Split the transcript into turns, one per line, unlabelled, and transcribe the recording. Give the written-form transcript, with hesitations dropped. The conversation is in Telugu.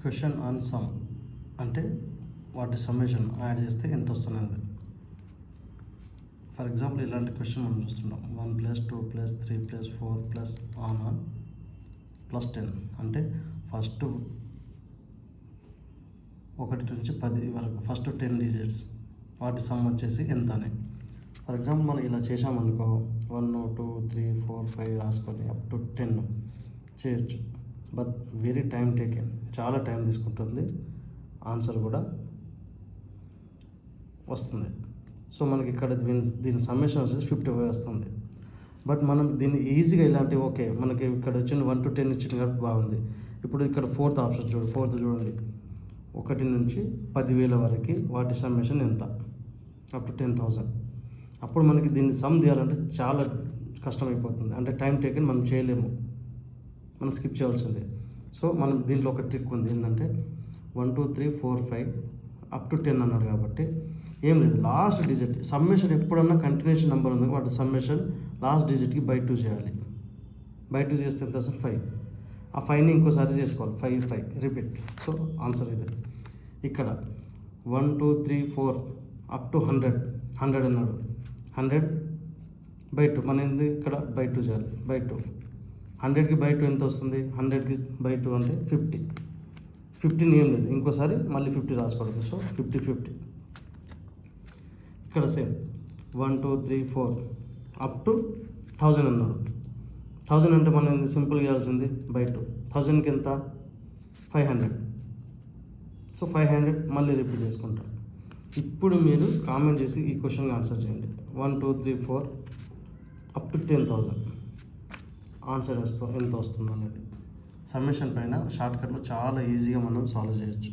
క్వశ్చన్ ఆన్ సమ్ అంటే వాటి సమ్మేషన్ యాడ్ చేస్తే ఎంత వస్తున్నది. ఫర్ ఎగ్జాంపుల్ ఇలాంటి క్వశ్చన్ మనం చూస్తున్నాం. 1 + 2 + 3 + 4 + on +10 అంటే ఫస్ట్ 1 నుంచి 10 వరకు ఫస్ట్ 10 డిజిట్స్ వాటి సమ్ వచ్చేసి ఎంత అని. ఫర్ ఎగ్జాంపుల్ మనం ఇలా చేసామనుకో 1 2 3 4 5 రాసుకొని అప్ టు 10 చేయొచ్చు. బట్ వెరీ టైం టేకెన్, చాలా టైం తీసుకుంటుంది. ఆన్సర్ కూడా వస్తుంది. సో మనకి ఇక్కడ దీని సమ్మేషన్ వచ్చేసి 55 వస్తుంది. బట్ మనం దీన్ని ఈజీగా ఇలాంటి ఓకే మనకి ఇక్కడ వచ్చిన 1 to 10 ఇచ్చింది కాబట్టి బాగుంది. ఇప్పుడు ఇక్కడ ఫోర్త్ ఆప్షన్ చూడండి 1 నుంచి 10,000 వరకు వాటి సమ్మేషన్ ఎంత, అప్ టు 10,000. అప్పుడు మనకి దీన్ని సమ్ తీయాలంటే చాలా కష్టమైపోతుంది. అంటే టైం టేకెన్, మనం చేయలేము, మనం స్కిప్ చేయాల్సిందే. సో మనం దీంట్లో ఒక ట్రిక్ ఉంది. ఏంటంటే 1 2 3 4 5 అప్ టు 10 అన్నారు కాబట్టి ఏం లేదు, లాస్ట్ డిజిట్ సమ్మేషన్ ఎప్పుడన్నా కంటిన్యూషన్ నెంబర్ ఉంది వాటి సమ్మేషన్ లాస్ట్ డిజిట్కి బై 2 చేయాలి. బై 2 చేస్తే ఎంత వస్తుంది 5. ఆ 5ని ఇంకోసారి చేసుకోవాలి, 5 5 రిపీట్. సో ఆన్సర్ ఇదే. ఇక్కడ 1 2 3 4 అప్ టు 100 అన్నాడు. 100 బై 2 మన ఏంది ఇక్కడ బై 2 చేయాలి. బై 2 100కి బై 2 ఎంత వస్తుంది, 100కి బై 2 అంటే 50. 50 ఏం లేదు, ఇంకోసారి మళ్ళీ 50 రాసుకోవడం. సో 50 50. ఇక్కడ సేమ్ 1 2 3 4 అప్ టు 1000 అన్నాడు. 1000 అంటే మనం ఏంది సింపుల్గా చేయాల్సింది బై 2. 1000కి ఎంత 500. సో 500 మళ్ళీ రిపీట్ చేసుకుంటాం. ఇప్పుడు మీరు కామెంట్ చేసి ఈ క్వశ్చన్కి ఆన్సర్ చేయండి. 1 2 3 4 అప్ టు 10,000 ఆన్సర్ ఎంత వస్తుందో అనేది సమ్మేషన్ పైన షార్ట్కట్లో చాలా ఈజీగా మనం సాల్వ్ చేయొచ్చు.